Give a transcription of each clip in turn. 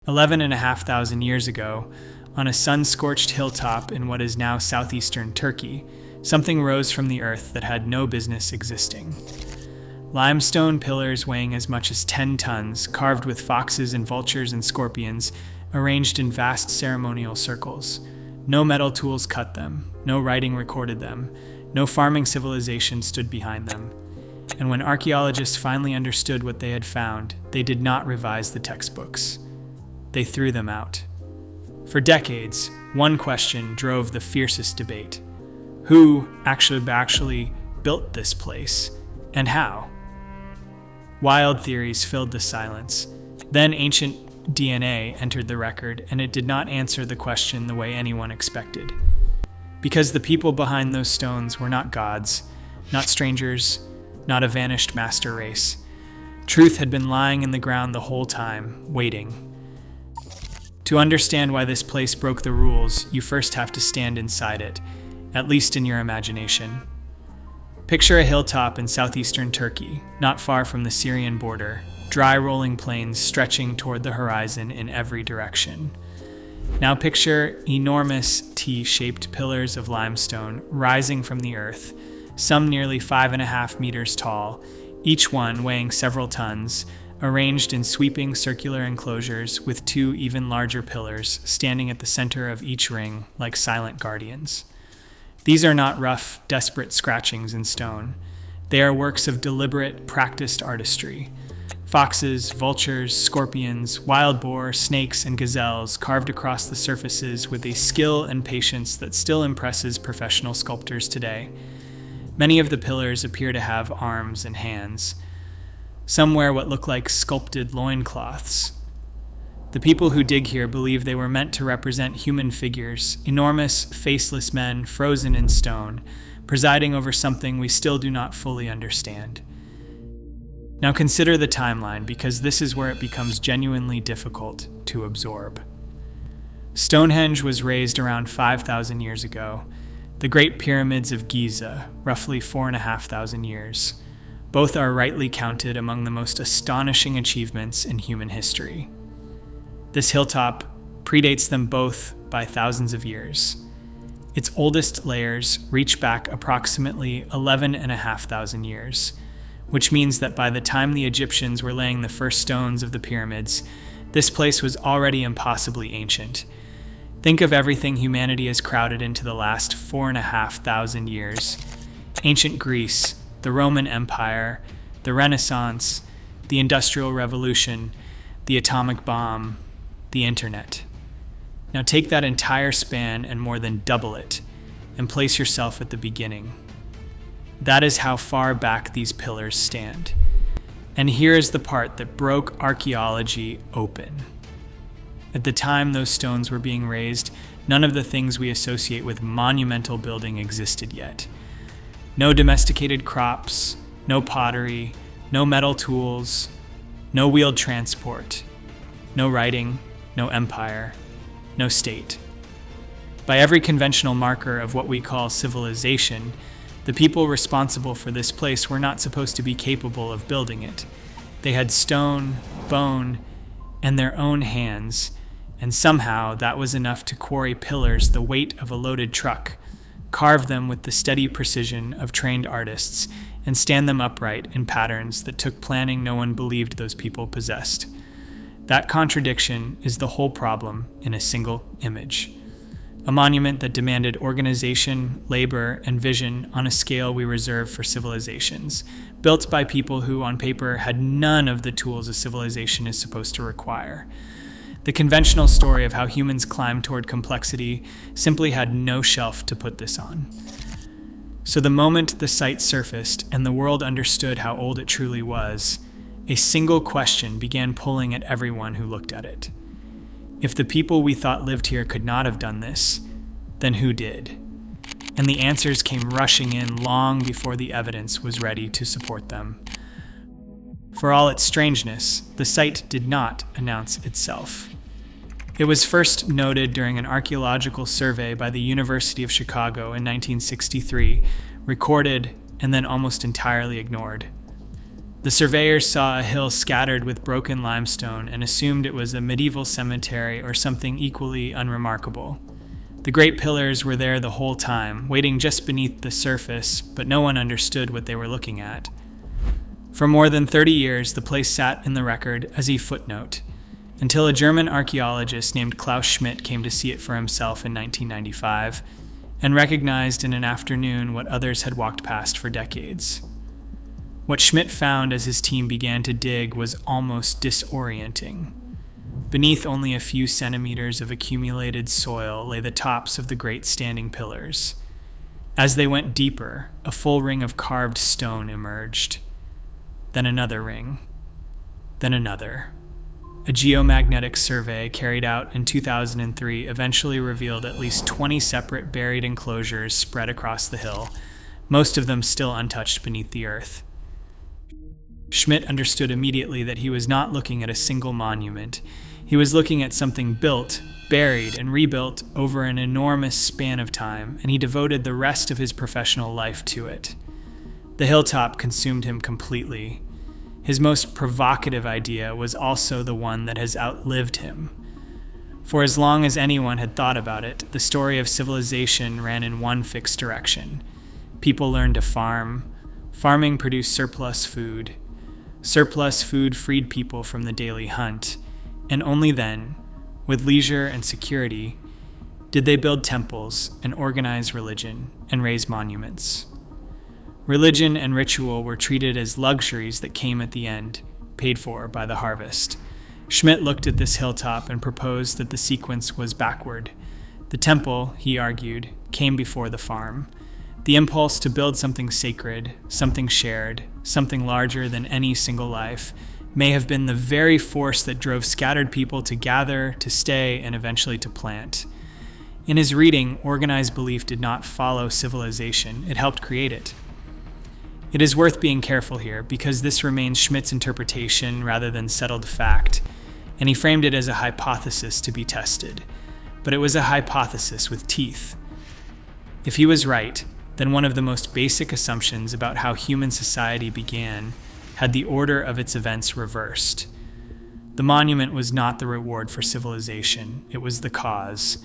11,500 years ago, on a sun-scorched hilltop in what is now southeastern Turkey, something rose from the earth that had no business existing. Limestone pillars weighing as much as 10 tons, carved with foxes and vultures and scorpions, arranged in vast ceremonial circles. No metal tools cut them, no writing recorded them, no farming civilization stood behind them. And when archaeologists finally understood what they had found, they did not revise the textbooks. They threw them out. For decades, one question drove the fiercest debate. Who actually built this place, and how? Wild theories filled the silence. Then ancient DNA entered the record, and it did not answer the question the way anyone expected. Because the people behind those stones were not gods, not strangers, not a vanished master race. Truth had been lying in the ground the whole time, waiting. To understand why this place broke the rules, you first have to stand inside it, at least in your imagination. Picture a hilltop in southeastern Turkey, not far from the Syrian border, dry rolling plains stretching toward the horizon in every direction. Now picture enormous T-shaped pillars of limestone rising from the earth, some nearly 5.5 meters tall, each one weighing several tons, arranged in sweeping circular enclosures with two even larger pillars standing at the center of each ring like silent guardians. These are not rough, desperate scratchings in stone. They are works of deliberate, practiced artistry. Foxes, vultures, scorpions, wild boar, snakes, and gazelles carved across the surfaces with a skill and patience that still impresses professional sculptors today. Many of the pillars appear to have arms and hands. Some wear what look like sculpted loincloths. The people who dig here believe they were meant to represent human figures, enormous, faceless men frozen in stone, presiding over something we still do not fully understand. Now consider the timeline, because this is where it becomes genuinely difficult to absorb. Stonehenge was raised around 5,000 years ago. The Great Pyramids of Giza, roughly 4,500 years. Both are rightly counted among the most astonishing achievements in human history. This hilltop predates them both by thousands of years. Its oldest layers reach back approximately 11,500 years, which means that by the time the Egyptians were laying the first stones of the pyramids, this place was already impossibly ancient. Think of everything humanity has crowded into the last 4,500 years. Ancient Greece, the Roman Empire, the Renaissance, the Industrial Revolution, the atomic bomb, the internet. Now take that entire span and more than double it, and place yourself at the beginning. That is how far back these pillars stand. And here is the part that broke archaeology open. At the time those stones were being raised, none of the things we associate with monumental building existed yet. No domesticated crops, no pottery, no metal tools, no wheeled transport, no writing, no empire, no state. By every conventional marker of what we call civilization, the people responsible for this place were not supposed to be capable of building it. They had stone, bone, and their own hands, and somehow that was enough to quarry pillars the weight of a loaded truck, carve them with the steady precision of trained artists, and stand them upright in patterns that took planning no one believed those people possessed. That contradiction is the whole problem in a single image. A monument that demanded organization, labor, and vision on a scale we reserve for civilizations, built by people who, on paper, had none of the tools a civilization is supposed to require. The conventional story of how humans climb toward complexity simply had no shelf to put this on. So the moment the site surfaced and the world understood how old it truly was, a single question began pulling at everyone who looked at it. If the people we thought lived here could not have done this, then who did? And the answers came rushing in long before the evidence was ready to support them. For all its strangeness, the site did not announce itself. It was first noted during an archaeological survey by the University of Chicago in 1963, recorded and then almost entirely ignored. The surveyors saw a hill scattered with broken limestone and assumed it was a medieval cemetery or something equally unremarkable. The great pillars were there the whole time, waiting just beneath the surface, but no one understood what they were looking at. For more than 30 years, the place sat in the record as a footnote, until a German archaeologist named Klaus Schmidt came to see it for himself in 1995 and recognized in an afternoon what others had walked past for decades. What Schmidt found as his team began to dig was almost disorienting. Beneath only a few centimeters of accumulated soil lay the tops of the great standing pillars. As they went deeper, a full ring of carved stone emerged. Then another ring. Then another. A geomagnetic survey carried out in 2003 eventually revealed at least 20 separate buried enclosures spread across the hill, most of them still untouched beneath the earth. Schmidt understood immediately that he was not looking at a single monument. He was looking at something built, buried, and rebuilt over an enormous span of time, and he devoted the rest of his professional life to it. The hilltop consumed him completely. His most provocative idea was also the one that has outlived him. For as long as anyone had thought about it, the story of civilization ran in one fixed direction. People learned to farm. Farming produced surplus food. Surplus food freed people from the daily hunt, and only then, with leisure and security, did they build temples and organize religion and raise monuments. Religion and ritual were treated as luxuries that came at the end, paid for by the harvest. Schmidt looked at this hilltop and proposed that the sequence was backward. The temple, he argued, came before the farm. The impulse to build something sacred, something shared, something larger than any single life, may have been the very force that drove scattered people to gather, to stay, and eventually to plant. In his reading, organized belief did not follow civilization, it helped create it. It is worth being careful here, because this remains Schmidt's interpretation rather than settled fact, and he framed it as a hypothesis to be tested. But it was a hypothesis with teeth. If he was right, then one of the most basic assumptions about how human society began had the order of its events reversed. The monument was not the reward for civilization, it was the cause.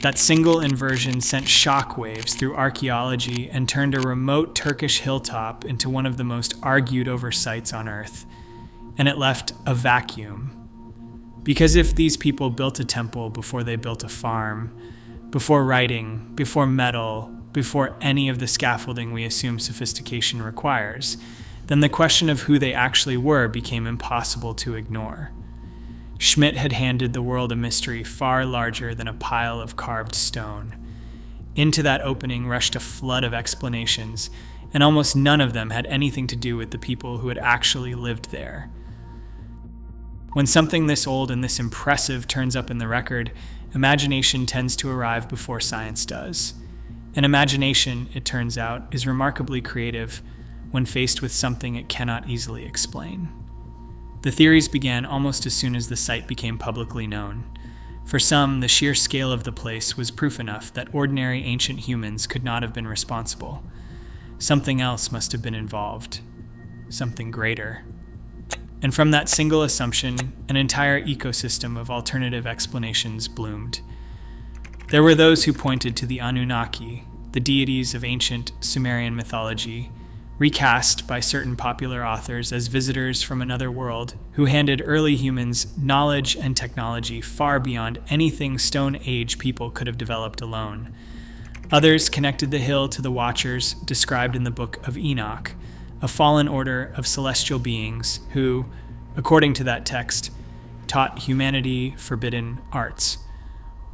That single inversion sent shockwaves through archaeology and turned a remote Turkish hilltop into one of the most argued over sites on Earth. And it left a vacuum. Because if these people built a temple before they built a farm, before writing, before metal, before any of the scaffolding we assume sophistication requires, then the question of who they actually were became impossible to ignore. Schmidt had handed the world a mystery far larger than a pile of carved stone. Into that opening rushed a flood of explanations, and almost none of them had anything to do with the people who had actually lived there. When something this old and this impressive turns up in the record, imagination tends to arrive before science does. And imagination, it turns out, is remarkably creative when faced with something it cannot easily explain. The theories began almost as soon as the site became publicly known. For some, the sheer scale of the place was proof enough that ordinary ancient humans could not have been responsible. Something else must have been involved. Something greater. And from that single assumption, an entire ecosystem of alternative explanations bloomed. There were those who pointed to the Anunnaki, the deities of ancient Sumerian mythology, recast by certain popular authors as visitors from another world who handed early humans knowledge and technology far beyond anything Stone Age people could have developed alone. Others connected the hill to the Watchers described in the Book of Enoch, a fallen order of celestial beings who, according to that text, taught humanity forbidden arts.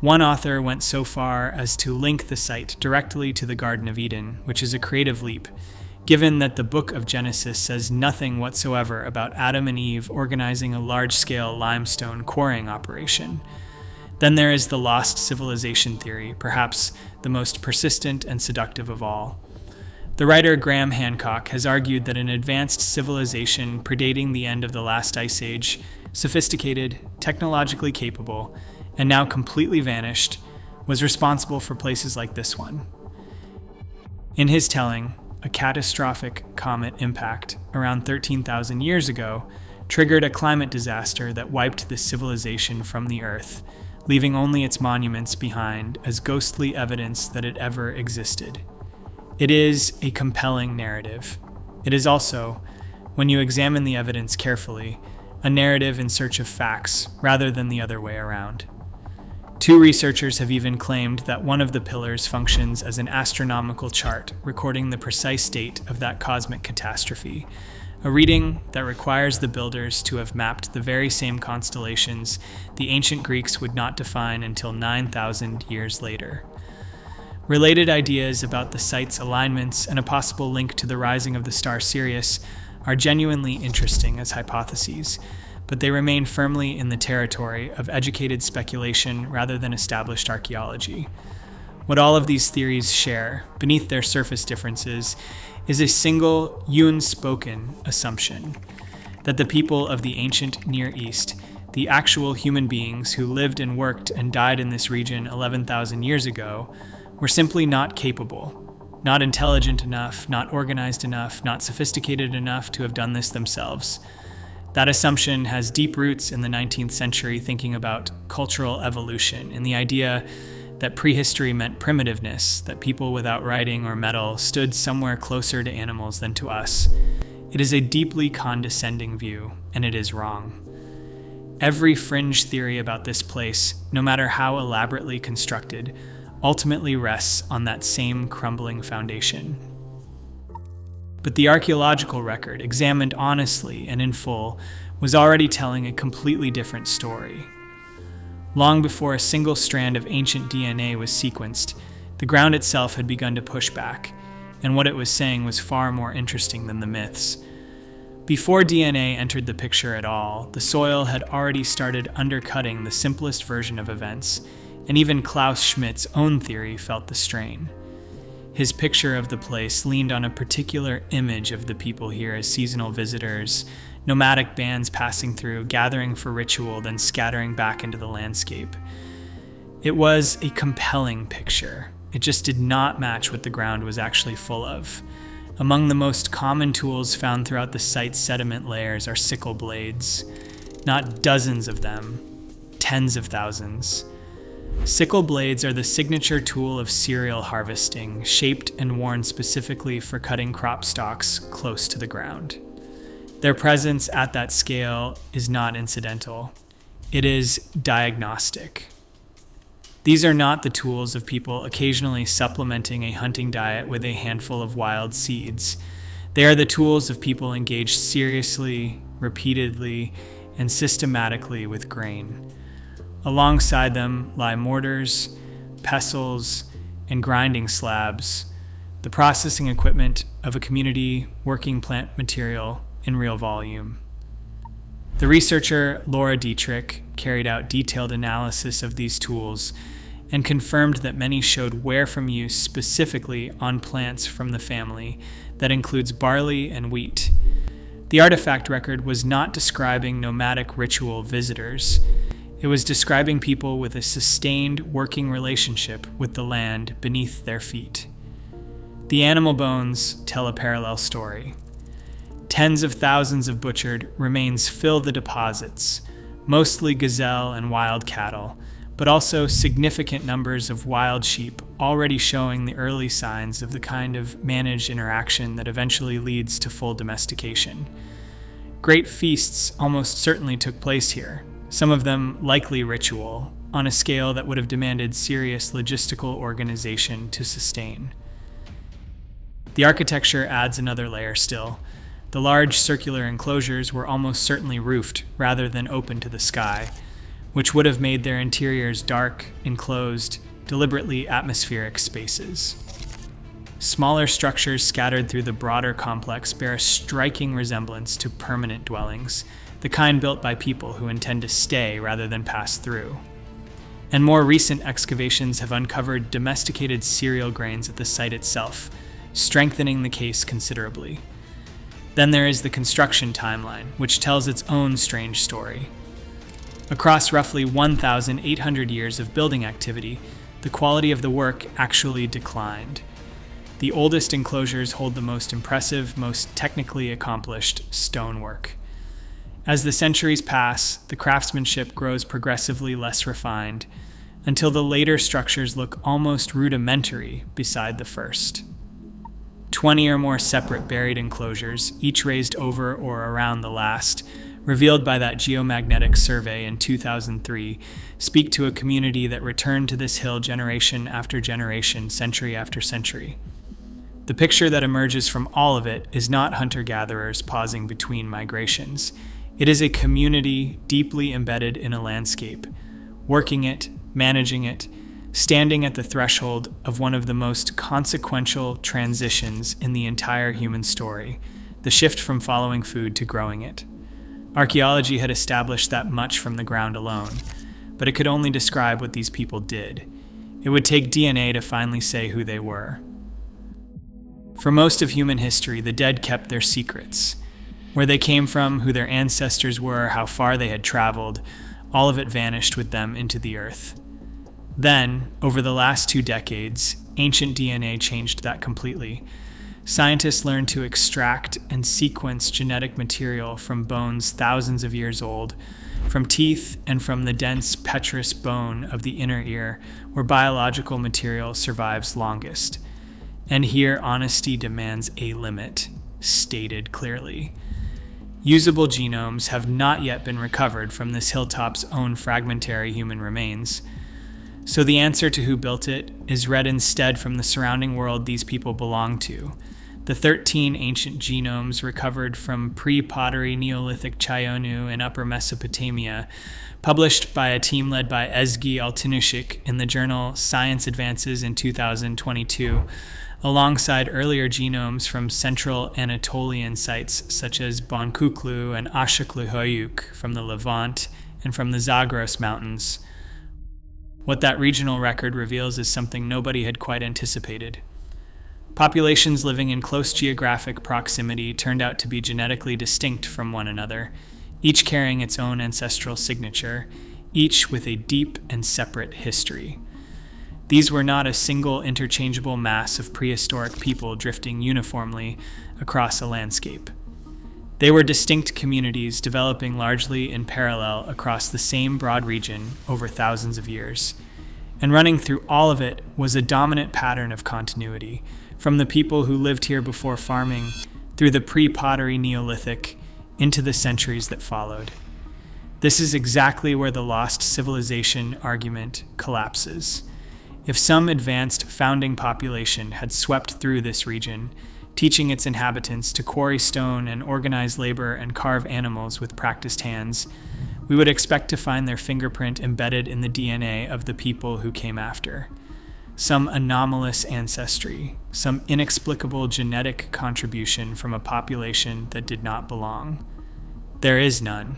One author went so far as to link the site directly to the Garden of Eden, which is a creative leap, given that the book of Genesis says nothing whatsoever about Adam and Eve organizing a large-scale limestone quarrying operation. Then there is the lost civilization theory, perhaps the most persistent and seductive of all. The writer Graham Hancock has argued that an advanced civilization predating the end of the last ice age, sophisticated, technologically capable, and now completely vanished, was responsible for places like this one. In his telling, a catastrophic comet impact around 13,000 years ago triggered a climate disaster that wiped the civilization from the Earth, leaving only its monuments behind as ghostly evidence that it ever existed. It is a compelling narrative. It is also, when you examine the evidence carefully, a narrative in search of facts rather than the other way around. Two researchers have even claimed that one of the pillars functions as an astronomical chart recording the precise date of that cosmic catastrophe, a reading that requires the builders to have mapped the very same constellations the ancient Greeks would not define until 9,000 years later. Related ideas about the site's alignments and a possible link to the rising of the star Sirius are genuinely interesting as hypotheses, but they remain firmly in the territory of educated speculation rather than established archaeology. What all of these theories share, beneath their surface differences, is a single, unspoken assumption that the people of the ancient Near East, the actual human beings who lived and worked and died in this region 11,000 years ago, were simply not capable, not intelligent enough, not organized enough, not sophisticated enough to have done this themselves. That assumption has deep roots in the 19th century thinking about cultural evolution and the idea that prehistory meant primitiveness, that people without writing or metal stood somewhere closer to animals than to us. It is a deeply condescending view, and it is wrong. Every fringe theory about this place, no matter how elaborately constructed, ultimately rests on that same crumbling foundation. But the archaeological record, examined honestly and in full, was already telling a completely different story. Long before a single strand of ancient DNA was sequenced, the ground itself had begun to push back, and what it was saying was far more interesting than the myths. Before DNA entered the picture at all, the soil had already started undercutting the simplest version of events, and even Klaus Schmidt's own theory felt the strain. His picture of the place leaned on a particular image of the people here as seasonal visitors, nomadic bands passing through, gathering for ritual, then scattering back into the landscape. It was a compelling picture. It just did not match what the ground was actually full of. Among the most common tools found throughout the site's sediment layers are sickle blades. Not dozens of them, tens of thousands. Sickle blades are the signature tool of cereal harvesting, shaped and worn specifically for cutting crop stalks close to the ground. Their presence at that scale is not incidental. It is diagnostic. These are not the tools of people occasionally supplementing a hunting diet with a handful of wild seeds. They are the tools of people engaged seriously, repeatedly, and systematically with grain. Alongside them lie mortars, pestles, and grinding slabs, the processing equipment of a community working plant material in real volume. The researcher Laura Dietrich carried out detailed analysis of these tools and confirmed that many showed wear from use specifically on plants from the family that includes barley and wheat. The artifact record was not describing nomadic ritual visitors. It was describing people with a sustained working relationship with the land beneath their feet. The animal bones tell a parallel story. Tens of thousands of butchered remains fill the deposits, mostly gazelle and wild cattle, but also significant numbers of wild sheep already showing the early signs of the kind of managed interaction that eventually leads to full domestication. Great feasts almost certainly took place here, some of them likely ritual, on a scale that would have demanded serious logistical organization to sustain. The architecture adds another layer still. The large circular enclosures were almost certainly roofed rather than open to the sky, which would have made their interiors dark, enclosed, deliberately atmospheric spaces. Smaller structures scattered through the broader complex bear a striking resemblance to permanent dwellings, the kind built by people who intend to stay rather than pass through. And more recent excavations have uncovered domesticated cereal grains at the site itself, strengthening the case considerably. Then there is the construction timeline, which tells its own strange story. Across roughly 1,800 years of building activity, the quality of the work actually declined. The oldest enclosures hold the most impressive, most technically accomplished stonework. As the centuries pass, the craftsmanship grows progressively less refined, until the later structures look almost rudimentary beside the first. 20 or more separate buried enclosures, each raised over or around the last, revealed by that geomagnetic survey in 2003, speak to a community that returned to this hill generation after generation, century after century. The picture that emerges from all of it is not hunter-gatherers pausing between migrations. It is a community deeply embedded in a landscape, working it, managing it, standing at the threshold of one of the most consequential transitions in the entire human story, the shift from following food to growing it. Archaeology had established that much from the ground alone, but it could only describe what these people did. It would take DNA to finally say who they were. For most of human history, the dead kept their secrets. Where they came from, who their ancestors were, how far they had traveled, all of it vanished with them into the earth. Then, over the last 2 decades, ancient DNA changed that completely. Scientists learned to extract and sequence genetic material from bones thousands of years old, from teeth and from the dense petrous bone of the inner ear, where biological material survives longest. And here, honesty demands a limit, stated clearly. Usable genomes have not yet been recovered from this hilltop's own fragmentary human remains. So the answer to who built it is read instead from the surrounding world these people belong to. The 13 ancient genomes recovered from pre-pottery Neolithic Çayönü in Upper Mesopotamia, published by a team led by Ezgi Altunuşık in the journal Science Advances in 2022, alongside earlier genomes from central Anatolian sites such as Bonkuklu and Aşıklıhöyük from the Levant and from the Zagros Mountains. What that regional record reveals is something nobody had quite anticipated. Populations living in close geographic proximity turned out to be genetically distinct from one another, each carrying its own ancestral signature, each with a deep and separate history. These were not a single interchangeable mass of prehistoric people drifting uniformly across a landscape. They were distinct communities developing largely in parallel across the same broad region over thousands of years. And running through all of it was a dominant pattern of continuity, from the people who lived here before farming, through the pre-pottery Neolithic, into the centuries that followed. This is exactly where the lost civilization argument collapses. If some advanced founding population had swept through this region, teaching its inhabitants to quarry stone and organize labor and carve animals with practiced hands, we would expect to find their fingerprint embedded in the DNA of the people who came after. Some anomalous ancestry, some inexplicable genetic contribution from a population that did not belong. There is none.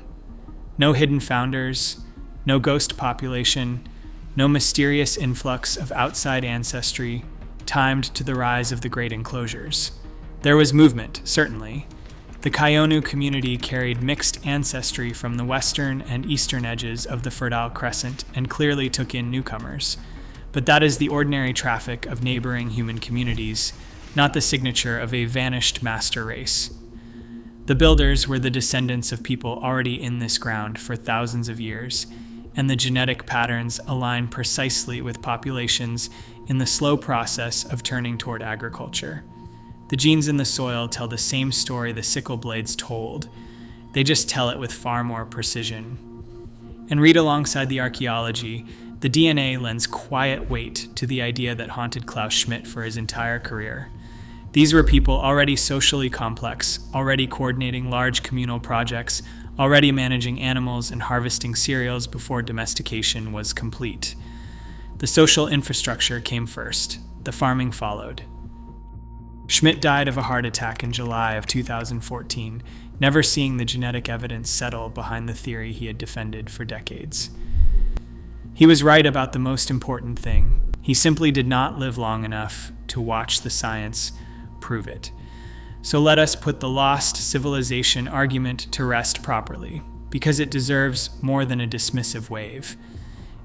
No hidden founders, no ghost population, no mysterious influx of outside ancestry timed to the rise of the great enclosures. There was movement, certainly. The Çayönü community carried mixed ancestry from the western and eastern edges of the Fertile Crescent and clearly took in newcomers. But that is the ordinary traffic of neighboring human communities, not the signature of a vanished master race. The builders were the descendants of people already in this ground for thousands of years, and the genetic patterns align precisely with populations in the slow process of turning toward agriculture. The genes in the soil tell the same story the sickle blades told. They just tell it with far more precision. And read alongside the archaeology, the DNA lends quiet weight to the idea that haunted Klaus Schmidt for his entire career. These were people already socially complex, already coordinating large communal projects, already managing animals and harvesting cereals before domestication was complete. The social infrastructure came first. The farming followed. Schmidt died of a heart attack in July of 2014, never seeing the genetic evidence settle behind the theory he had defended for decades. He was right about the most important thing. He simply did not live long enough to watch the science prove it. So let us put the lost civilization argument to rest properly, because it deserves more than a dismissive wave.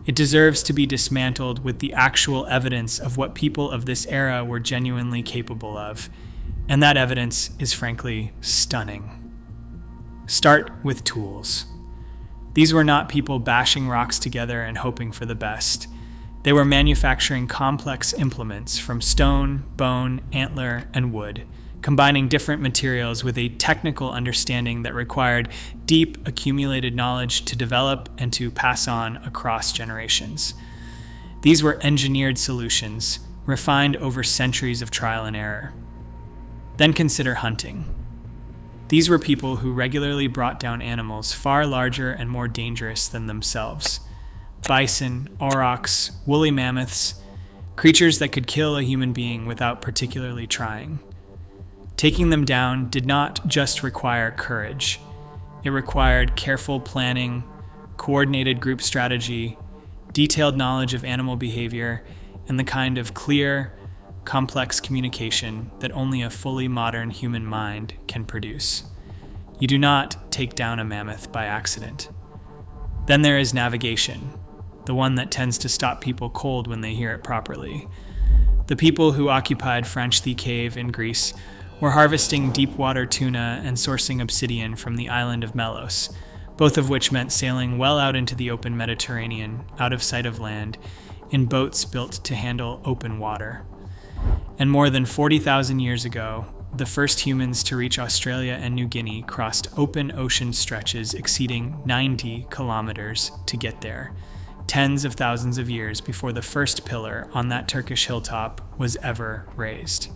It deserves to be dismantled with the actual evidence of what people of this era were genuinely capable of, and that evidence is frankly stunning. Start with tools. These were not people bashing rocks together and hoping for the best. They were manufacturing complex implements from stone, bone, antler, and wood, combining different materials with a technical understanding that required deep accumulated knowledge to develop and to pass on across generations. These were engineered solutions, refined over centuries of trial and error. Then consider hunting. These were people who regularly brought down animals far larger and more dangerous than themselves. Bison, aurochs, woolly mammoths, creatures that could kill a human being without particularly trying. Taking them down did not just require courage. It required careful planning, coordinated group strategy, detailed knowledge of animal behavior, and the kind of clear, complex communication that only a fully modern human mind can produce. You do not take down a mammoth by accident. Then there is navigation, the one that tends to stop people cold when they hear it properly. The people who occupied Fringe cave in Greece were harvesting deep-water tuna and sourcing obsidian from the island of Melos, both of which meant sailing well out into the open Mediterranean, out of sight of land, in boats built to handle open water. And more than 40,000 years ago, the first humans to reach Australia and New Guinea crossed open ocean stretches exceeding 90 kilometers to get there, tens of thousands of years before the first pillar on that Turkish hilltop was ever raised.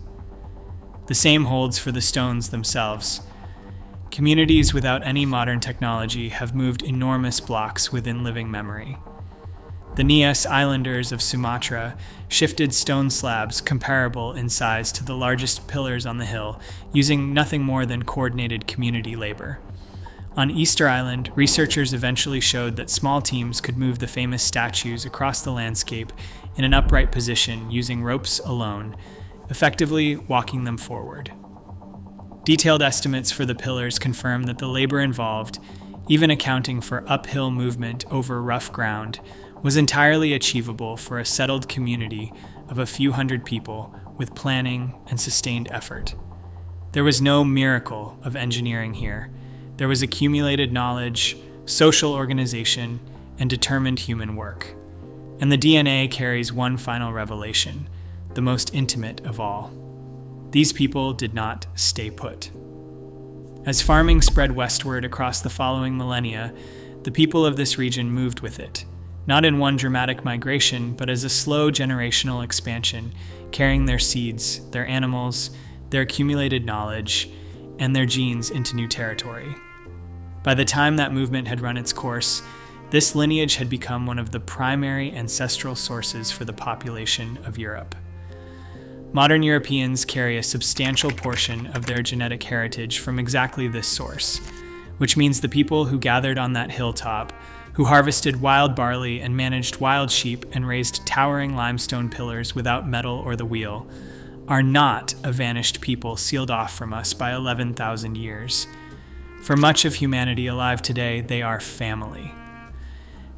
The same holds for the stones themselves. Communities without any modern technology have moved enormous blocks within living memory. The Nias Islanders of Sumatra shifted stone slabs comparable in size to the largest pillars on the hill, using nothing more than coordinated community labor. On Easter Island, researchers eventually showed that small teams could move the famous statues across the landscape in an upright position using ropes alone, effectively walking them forward. Detailed estimates for the pillars confirm that the labor involved, even accounting for uphill movement over rough ground, was entirely achievable for a settled community of a few hundred people with planning and sustained effort. There was no miracle of engineering here. There was accumulated knowledge, social organization, and determined human work. And the DNA carries one final revelation, the most intimate of all. These people did not stay put. As farming spread westward across the following millennia, the people of this region moved with it, not in one dramatic migration, but as a slow generational expansion, carrying their seeds, their animals, their accumulated knowledge, and their genes into new territory. By the time that movement had run its course, this lineage had become one of the primary ancestral sources for the population of Europe. Modern Europeans carry a substantial portion of their genetic heritage from exactly this source, which means the people who gathered on that hilltop, who harvested wild barley and managed wild sheep and raised towering limestone pillars without metal or the wheel, are not a vanished people sealed off from us by 11,000 years. For much of humanity alive today, they are family.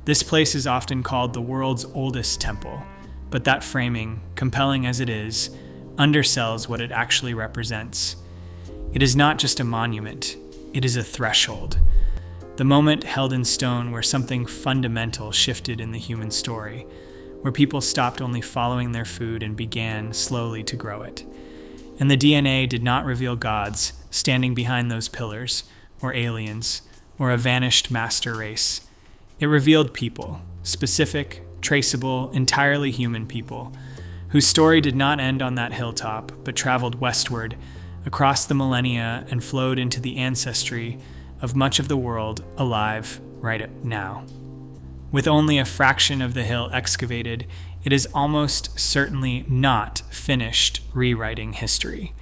This place is often called the world's oldest temple, but that framing, compelling as it is, undersells what it actually represents. It is not just a monument, it is a threshold. The moment held in stone where something fundamental shifted in the human story, where people stopped only following their food and began slowly to grow it. And the DNA did not reveal gods standing behind those pillars, or aliens, or a vanished master race. It revealed people, specific, traceable, entirely human people, whose story did not end on that hilltop, but traveled westward, across the millennia, and flowed into the ancestry of much of the world alive right now. With only a fraction of the hill excavated, it is almost certainly not finished rewriting history.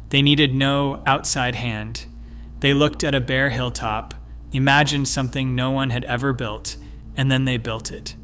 They needed no outside hand. They looked at a bare hilltop, imagined something no one had ever built, and then they built it.